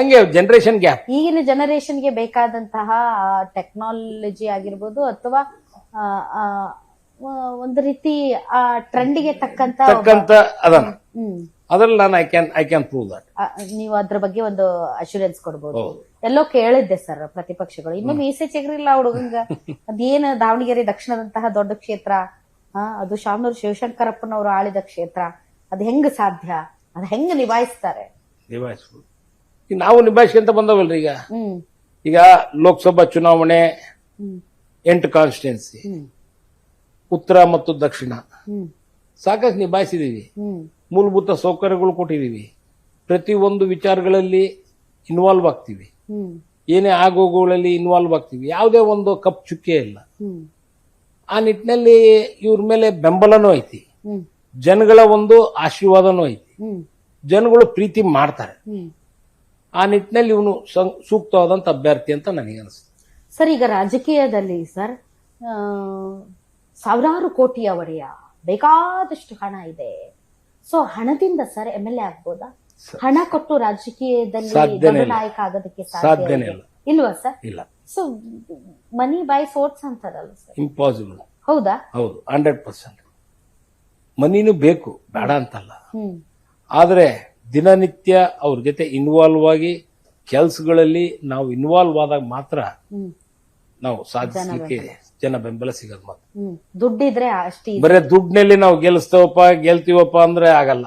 ಹಂಗೆ generation gap. ಈಗಿನ ಜನರೇಷನ್ಗೆ ಬೇಕಾದಂತಹ ಟೆಕ್ನಾಲಜಿ ಆಗಿರ್ಬೋದು ಅಥವಾ ಆ, ಆ, ಒಂದು ರೀತಿ ಆ ಟ್ರೆಂಡ್ಗೆ ತಕ್ಕಂತ ಅದನ್ನ ಹ್ಮ್ ಅದ್ರಲ್ಲಿ ನಾನು ಐ ಕ್ಯಾನ್ ಪ್ರೂವ್ ದಟ್. ನೀವು ಅದ್ರ ಬಗ್ಗೆ ಒಂದು ಅಶ್ಯೂರೆನ್ಸ್ ಕೊಡ್ಬೋದು. ಎಲ್ಲೋ ಕೇಳಿದ್ದೆ ಸರ್ ಪ್ರತಿಪಕ್ಷಗಳು ಇನ್ನು ಮೀಸೆ ಚಿಗ್ರಿಲ್ಲ ಹುಡುಗಂಗ ಅದೇನು ದಾವಣಗೆರೆ ದಕ್ಷಿಣದಂತಹ ದೊಡ್ಡ ಕ್ಷೇತ್ರ, ಅದು ಶಾಮನೂರು ಶಿವಶಂಕರಪ್ಪನವರು ಆಳಿದ ಕ್ಷೇತ್ರ, ಅದ್ ಹೆಂಗ್ ಸಾಧ್ಯ, ಅದ್ ಹೆಂಗ್ ನಿಭಾಯಿಸ್ತಾರೆ? ನಿಭಾಯಿಸ್ಬೋದು. ನಾವು ನಿಭಾಯಿಸ್ಕೊಂತ ಬಂದವಲ್ರಿ. ಈಗ ಲೋಕಸಭಾ ಚುನಾವಣೆ 8 ಕಾನ್ಸ್ಟಿಟ್ಯೂನ್ಸಿ, ಉತ್ತರ ಮತ್ತು ದಕ್ಷಿಣ ಸಾಕಷ್ಟು ನಿಭಾಯಿಸಿದೀವಿ. ಮೂಲಭೂತ ಸೌಕರ್ಯಗಳು ಕೊಟ್ಟಿದೀವಿ. ಪ್ರತಿ ಒಂದು ವಿಚಾರಗಳಲ್ಲಿ ಇನ್ವಾಲ್ವ್ ಆಗ್ತೀವಿ. ಏನೇ ಆಗೋಗುಗಳಲ್ಲಿ ಇನ್ವಾಲ್ವ್ ಆಗ್ತೀವಿ. ಯಾವುದೇ ಒಂದು ಕಪ್ ಚುಕ್ಕೆ ಇಲ್ಲ. ಆ ನಿಟ್ಟಿನಲ್ಲಿ ಇವ್ರ ಮೇಲೆ ಬೆಂಬಲನೂ ಐತಿ, ಜನಗಳ ಒಂದು ಆಶೀರ್ವಾದನೂ ಐತಿ, ಜನಗಳು ಪ್ರೀತಿ ಮಾಡ್ತಾರೆ. ಆ ನಿಟ್ಟಿನಲ್ಲಿ ಇವನು ಸೂಕ್ತವಾದಂತ ಅಭ್ಯರ್ಥಿ ಅಂತ ನನಗೆ ಅನಿಸುತ್ತೆ. ಸರ್, ಈಗ ರಾಜಕೀಯದಲ್ಲಿ ಸರ್ ಸಾವಿರಾರು ಕೋಟಿಯ ಒಡೆಯ, ಬೇಕಾದಷ್ಟು ಹಣ ಇದೆ. ಸೊ ಹಣದಿಂದ ಸರ್ MLA ಆಗ್ಬೋದಾ? ಹಣ ಕೊಟ್ಟು ರಾಜಕೀಯದಲ್ಲಿ ದೊಡ್ಡ ನಾಯಕ ಆಗೋದಕ್ಕೆ ಸಾಧ್ಯ ಇಲ್ವಾ ಸರ್? ಇಲ್ಲ. ಸೊ ಮನಿ ಬೈಸ್ ವೋಟ್ಸ್ ಅಂತಾರಲ್ಲ ಸರ್, ಇಂಪಾಸಿಬಲ್. ಹೌದಾ? ಹೌದು, 100%. ಮನಿನೂ ಬೇಕು, ಬೇಡ ಅಂತಲ್ಲ. ಆದ್ರೆ ದಿನನಿತ್ಯ ಅವ್ರ ಜೊತೆ ಇನ್ವಾಲ್ವ್ ಆಗಿ ಕೆಲಸಗಳಲ್ಲಿ ನಾವು ಇನ್ವಾಲ್ವ್ ಆದಾಗ ಮಾತ್ರ ನಾವು ಸಾಧಿಸಲಿಕ್ಕೆ ಜನ ಬೆಂಬಲ ಸಿಗೋದು. ಮಾತ್ರ ದುಡ್ಡಿದ್ರೆ ಅಷ್ಟೇ. ಬರೇ ದುಡ್ಡಿನಲ್ಲಿ ನಾವು ಗೆಲ್ತೀವಪ್ಪ ಅಂದ್ರೆ ಆಗಲ್ಲ.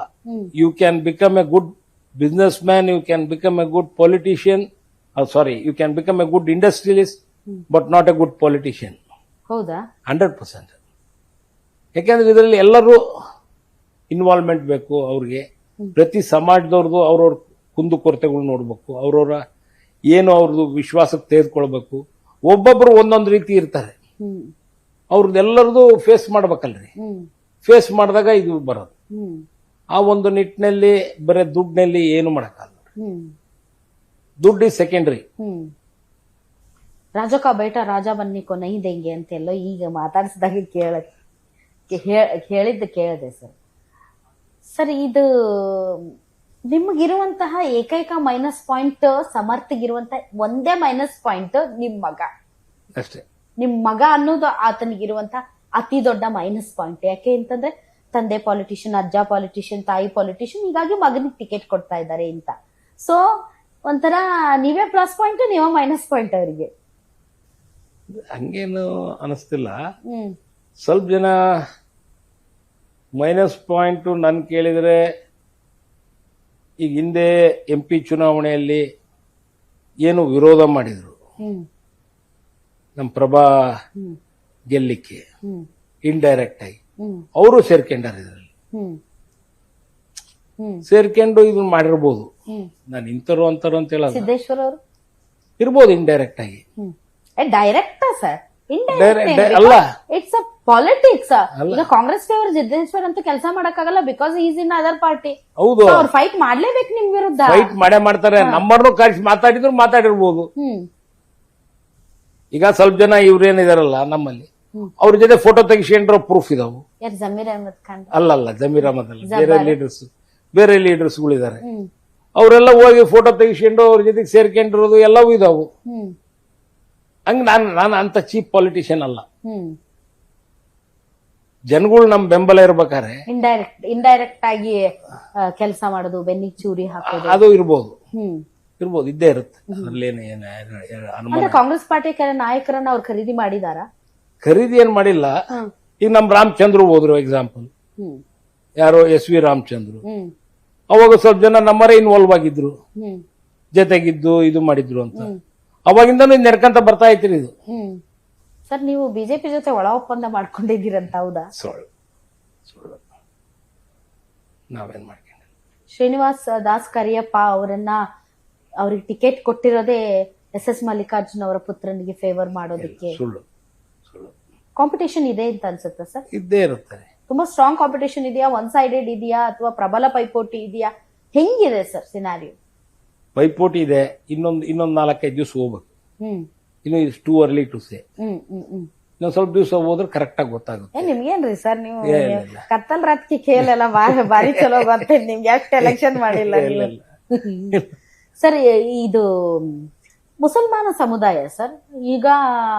You can become a good business man, you can become a good politician, you can become a good industrialist, but not a good politician. ಹೌದಾ? 100%. ಯಾಕೆಂದ್ರೆ ಇದರಲ್ಲಿ ಎಲ್ಲರೂ ಇನ್ವಾಲ್ವ್ಮೆಂಟ್ ಬೇಕು. ಅವ್ರಿಗೆ ಪ್ರತಿ ಸಮಾಜದವ್ರದ್ದು ಅವ್ರವ್ರ ಕುಂದುಕೊರತೆಗಳು ನೋಡ್ಬೇಕು, ಅವ್ರವ್ರ ಏನು ಅವ್ರದ್ದು ವಿಶ್ವಾಸಕ್ಕೆ ತೆಗೆದುಕೊಳ್ಬೇಕು. ಒಬ್ಬೊಬ್ರು ಒಂದೊಂದು ರೀತಿ ಇರ್ತಾರೆ, ಅವ್ರದ್ದೆಲ್ಲರದು ಫೇಸ್ ಮಾಡ್ಬೇಕಲ್ರಿ. ಫೇಸ್ ಮಾಡಿದಾಗ ಇದು ಬರೋದು. ಆ ಒಂದು ನಿಟ್ಟಿನಲ್ಲಿ ಬರೀ ದುಡ್ಡಿನಲ್ಲಿ ಏನು ಮಾಡಕ್ಕಾಗಲ್ಲ. ದುಡ್ಡು ಇಸ್ ಸೆಕೆಂಡರಿ. ರಾಜಕ ಬೇಟ ರಾಜ ಬನ್ನಿಕೋ ನೈ ದೇಂಗೆ ಅಂತೆಲ್ಲೋ ಈಗ ಮಾತಾಡಿಸಿದಾಗ ಹೇಳಿದ್ದು ಕೇಳಿದೆ ಸರ್. ಸರ್, ಇದು ನಿಮಗಿರುವಂತಹ ಏಕೈಕ ಮೈನಸ್ ಪಾಯಿಂಟ್, ಸಮರ್ಥಗಿರುವಂತಹ ಒಂದೇ ಮೈನಸ್ ಪಾಯಿಂಟ್ ನಿಮ್ ಮಗ ಅಷ್ಟೇ. ನಿಮ್ ಮಗ ಅನ್ನೋದು ಆತನಿಗಿರುವಂತಹ ಅತಿ ದೊಡ್ಡ ಮೈನಸ್ ಪಾಯಿಂಟ್. ಯಾಕೆ ಅಂತಂದ್ರೆ ತಂದೆ ಪಾಲಿಟಿಷಿಯನ್, ಅಜ್ಜ ಪಾಲಿಟಿಷಿಯನ್, ತಾಯಿ ಪಾಲಿಟಿಷಿಯನ್, ಹೀಗಾಗಿ ಮಗನಿಗೆ ಟಿಕೆಟ್ ಕೊಡ್ತಾ ಇದ್ದಾರೆ ಅಂತ. ಸೊ ಒಂಥರ ನೀವೇ ಪ್ಲಸ್ ಪಾಯಿಂಟ್, ನೀವೇ ಮೈನಸ್ ಪಾಯಿಂಟ್ ಅವರಿಗೆ. ಹಂಗೇನು ಅನಿಸ್ತಿಲ್ಲ. ಸ್ವಲ್ಪ ಜನ ಮೈನಸ್ ಪಾಯಿಂಟ್ ನನ್ ಕೇಳಿದ್ರೆ, ಈಗ ಹಿಂದೆ MP ಚುನಾವಣೆಯಲ್ಲಿ ಏನು ವಿರೋಧ ಮಾಡಿದ್ರು ನಮ್ ಪ್ರಭಾ ಗೆಲ್ಲಿಕ್ಕೆ, ಇಂಡೈರೆಕ್ಟ್ ಆಗಿ ಅವರು ಸೇರ್ಕೊಂಡಾರ. ಇದರಲ್ಲಿ ಸೇರ್ಕೊಂಡು ಇದನ್ನ ಮಾಡಿರ್ಬೋದು. ನಾನು ಇಂತರು ಅಂತಾರು ಅಂತ ಹೇಳೋದು, ಸಿದ್ದೇಶ್ವರ ಅವರು ಇರ್ಬೋದು ಇಂಡೈರೆಕ್ಟ್ ಆಗಿ. ಡೈರೆಕ್ಟ್ ಸರ್, ಅಲ್ಲ, ಇಟ್ಸ್ ಅ ಪಾಲಿಟಿಕ್ಸ್. ಈಗ ಕಾಂಗ್ರೆಸ್ ಅವರು ಸಿದ್ದೇಶ್ವರ್ ಅಂತೂ ಕೆಲಸ ಮಾಡಕ್ಕಾಗಲ್ಲ, because is in other party. ಹೌದು, ಅವ್ರು ಫೈಟ್ ಮಾಡ್ಲೇಬೇಕು ನಿಮ್ ವಿರುದ್ಧ. ಫೈಟ್ ಮಾಡ್ತಾರೆ. ನಮ್ಮನ್ನು ಕಳಿಸಿ ಮಾತಾಡಿರ್ಬೋದು. ಈಗ ಸ್ವಲ್ಪ ಜನ ಇವ್ರೇನಿದಾರಲ್ಲ ನಮ್ಮಲ್ಲಿ, ಅವ್ರ ಜೊತೆ ಫೋಟೋ ತೆಗಿಸ್ಕೊಂಡ್ರ ಪ್ರೂಫ್ ಇದಾವು. ಜಮೀರ್ ಅಹಮದ್ ಖಾನ್ ಅಲ್ಲಲ್ಲ, ಜಮೀರ್ ಅಹಮದ್ ಅಲ್ಲ, ಬೇರೆ ಲೀಡರ್ಸ್ಗಳಿದ್ದಾರೆ. ಅವರೆಲ್ಲ ಹೋಗಿ ಫೋಟೋ ತೆಗಿಸ್ಕೊಂಡು ಅವ್ರ ಜೊತೆಗೆ ಸೇರ್ಕೊಂಡಿರೋದು ಎಲ್ಲವೂ ಇದಾವು. ಹಂಗ ನಾನು ಅಂತ ಚೀಪ್ ಪಾಲಿಟಿಷಿಯನ್ ಅಲ್ಲ. ಜನಗಳು ನಮ್ ಬೆಂಬಲ ಇರ್ಬೇಕಾರೆ ಇಂಡೈರೆಕ್ಟ್ ಆಗಿ ಕೆಲಸ ಮಾಡೋದು, ಬೆನ್ನಿಗೆ ಚೂರಿ ಹಾಕೋದು, ಅದು ಇರ್ಬೋದು, ಇದ್ದೇ ಇರುತ್ತೆ. ಅದ್ರಲ್ಲೇನು ಕಾಂಗ್ರೆಸ್ ಪಾರ್ಟಿ ಕೆಲ ನಾಯಕರನ್ನ ಅವ್ರು ಖರೀದಿ ಮಾಡಿದಾರ? ಖರೀದಿ ಏನ್ ಮಾಡಿಲ್ಲ. ಈಗ ನಮ್ ರಾಮಚಂದ್ರ ಹೋದ್ರು ಎಕ್ಸಾಂಪಲ್, ಯಾರೋ SV ರಾಮಚಂದ್ರ. ಅವಾಗ ಸ್ವಲ್ಪ ಜನ ನಮ್ಮರೇ ಇನ್ವಾಲ್ವ್ ಆಗಿದ್ರು, ಜೊತೆಗಿದ್ದು ಇದು ಮಾಡಿದ್ರು ಅಂತ. ಅವಾಗಿಂದನೂ ನೆಡ್ಕಂತ ಬರ್ತಾ ಐತ್ರಿ ಇದು. ಸರ್, ನೀವು ಬಿಜೆಪಿ ಜೊತೆ ಒಳ ಒಪ್ಪಂದ ಮಾಡ್ಕೊಂಡಿದ್ದೀರಂತ, ಹೌದಾ? ಸುಳ್ಳು. ನಾವೇನ್ ಮಾಡ್ಕೊಂಡ ಶ್ರೀನಿವಾಸ್ ದಾಸ್ ಕರಿಯಪ್ಪ ಅವ್ರಿಗೆ ಟಿಕೆಟ್ ಕೊಟ್ಟಿರೋದೇ SS ಮಲ್ಲಿಕಾರ್ಜುನ್ ಅವರ ಪುತ್ರನಿಗೆ ಫೇವರ್ ಮಾಡೋದಕ್ಕೆ. ಸುಳ್ಳು. ಕಾಂಪಿಟೇಷನ್ ಇದೆ ಅಂತ ಅನ್ಸುತ್ತಾ ಸರ್? ಇದ್ದೇ ಇರುತ್ತೆ. ತುಂಬಾ ಸ್ಟ್ರಾಂಗ್ ಕಾಂಪಿಟೇಷನ್ ಇದೆಯಾ, ಒನ್ ಸೈಡೆಡ್ ಇದೆಯಾ, ಅಥವಾ ಪ್ರಬಲ ಪೈಪೋಟಿ ಇದೆಯಾ, ಹೆಂಗಿದೆ ಸರ್ ಸಿನಾರಿಯೋ? ಪೈಪೋಟಿ ಇದೆ. ಇನ್ನೊಂದು 4-5 ದಿವಸ ಹೋಗ್ಬೇಕು. ಇನ್ನು it's too early to say. ಇನ್ನೊಂದ್ ಸ್ವಲ್ಪ ದಿವಸ ಹೋದ್ರೆ ಕರೆಕ್ಟ್ ಆಗಿ ಗೊತ್ತಾಗುತ್ತೆ. ನಿಮ್ಗೇನ್ರಿ ಸರ್, ನೀವು ಕತ್ತಲ್ ರಾತ್ರಿ ಕೇಳಲ್ಲ, ಬಾರಿ ಚಲೋ ಗೊತ್ತೇನ್ ನಿಮ್ಗೆ? ಎಷ್ಟು ಎಲೆಕ್ಷನ್ ಮಾಡಿಲ್ಲ. ಸರ್ ಇದು ಮುಸಲ್ಮಾನ ಸಮುದಾಯ ಸರ್, ಈಗ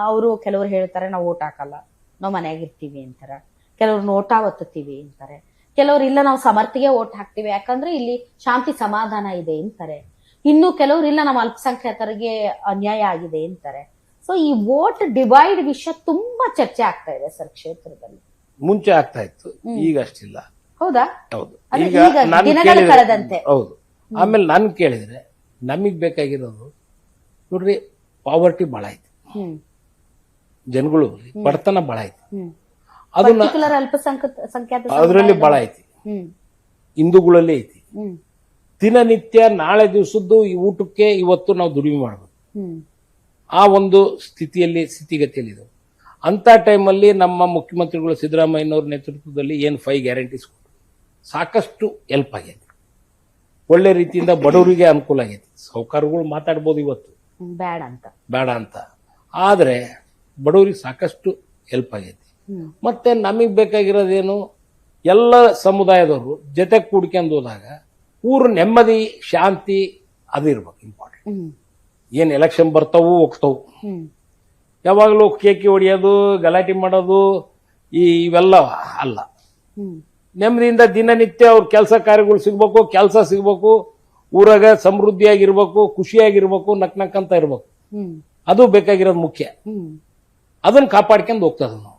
ಅವರು ಕೆಲವರು ಹೇಳ್ತಾರೆ ನಾವು ಓಟ್ ಹಾಕಲ್ಲ, ನಾವು ಮನೆಯಾಗಿರ್ತೀವಿ ಅಂತಾರೆ. ಕೆಲವರು ನೋಟಾ ಒತ್ತುತ್ತೀವಿ ಅಂತಾರೆ. ಕೆಲವರು ಇಲ್ಲ ನಾವು ಸಮರ್ಥಿಗೆ ಓಟ್ ಹಾಕ್ತಿವಿ ಯಾಕಂದ್ರೆ ಇಲ್ಲಿ ಶಾಂತಿ ಸಮಾಧಾನ ಇದೆ ಅಂತಾರೆ. ಇನ್ನು ಕೆಲವರು ಇಲ್ಲ ನಮ್ಮ ಅಲ್ಪಸಂಖ್ಯಾತರಿಗೆ ಅನ್ಯಾಯ ಆಗಿದೆ ಅಂತಾರೆ. ಸೊ ಈ ವೋಟ್ ಡಿವೈಡ್ ವಿಷಯ ತುಂಬಾ ಚರ್ಚೆ ಆಗ್ತಾ ಇದೆ ಸರ್ ಕ್ಷೇತ್ರದಲ್ಲಿ. ಮುಂಚೆ ಆಗ್ತಾ ಇತ್ತು, ಈಗ ಅಷ್ಟಿಲ್ಲ. ಹೌದಾ? ಹೌದು. ಅದೇ ಈಗ ಈಗ ನಾನು ದಿನಗಳು ಕಳೆದಂತೆ. ಹೌದು. ಆಮೇಲೆ ನಾನು ಕೇಳಿದ್ರೆ ನಮಗ್ ಬೇಕಾಗಿರೋದು ನೋಡ್ರಿ, ಪಾವರ್ಟಿ ಬಹಳ ಐತಿ, ಜನಗಳು ಬಡತನ ಬಹಳ ಐತಿ, ಅದನ್ನ ಪರ್ಟಿಕ್ಯುಲರ್ ಅಲ್ಪಸಂಖ್ಯಾತ ಅದರಲ್ಲಿ ಬಹಳ ಐತಿ, ಹಿಂದೂಗಳಲ್ಲಿ ಐತಿ. ದಿನನಿತ್ಯ ನಾಳೆ ದಿವಸದ್ದು ಈ ಊಟಕ್ಕೆ ಇವತ್ತು ನಾವು ದುಡಿಮೆ ಮಾಡಬೇಕು, ಆ ಒಂದು ಸ್ಥಿತಿಗತಿಯಲ್ಲಿ ಇದು. ಅಂತ ಟೈಮಲ್ಲಿ ನಮ್ಮ ಮುಖ್ಯಮಂತ್ರಿಗಳು ಸಿದ್ದರಾಮಯ್ಯನವ್ರ ನೇತೃತ್ವದಲ್ಲಿ ಏನು 5 ಗ್ಯಾರಂಟೀಸ್ ಕೊಟ್ಟರು, ಸಾಕಷ್ಟು ಹೆಲ್ಪ್ ಆಗೈತಿ. ಒಳ್ಳೆ ರೀತಿಯಿಂದ ಬಡವರಿಗೆ ಅನುಕೂಲ ಆಗೈತಿ. ಸಾಹುಕಾರಗಳು ಮಾತಾಡ್ಬೋದು ಇವತ್ತು ಬೇಡ ಅಂತ, ಆದ್ರೆ ಬಡವರಿಗೆ ಸಾಕಷ್ಟು ಹೆಲ್ಪ್ ಆಗೈತಿ. ಮತ್ತೆ ನಮಗ್ ಬೇಕಾಗಿರೋದೇನು, ಎಲ್ಲ ಸಮುದಾಯದವರು ಜೊತೆ ಕೂಡ್ಕೊಂಡು ಹೋದಾಗ ಊರು ನೆಮ್ಮದಿ ಶಾಂತಿ ಅದು ಇರ್ಬೇಕು ಇಂಪಾರ್ಟೆಂಟ್. ಏನ್ ಎಲೆಕ್ಷನ್ ಬರ್ತಾವು ಹೋಗ್ತಾವು, ಯಾವಾಗಲೂ ಕೇಕಿ ಹೊಡಿಯೋದು ಗಲಾಟೆ ಮಾಡೋದು ಇವೆಲ್ಲ ಅಲ್ಲ. ನೆಮ್ಮದಿಯಿಂದ ದಿನನಿತ್ಯ ಅವ್ರ ಕೆಲಸ ಕಾರ್ಯಗಳು ಸಿಗ್ಬೇಕು, ಕೆಲಸ ಸಿಗ್ಬೇಕು, ಊರಾಗ ಸಮೃದ್ಧಿಯಾಗಿರ್ಬೇಕು, ಖುಷಿಯಾಗಿರ್ಬೇಕು, ನಕ್ ಅಂತ ಇರ್ಬೇಕು. ಅದು ಬೇಕಾಗಿರೋದು ಮುಖ್ಯ. ಅದನ್ನ ಕಾಪಾಡ್ಕೊಂಡು ಹೋಗ್ತದ ನಾವು.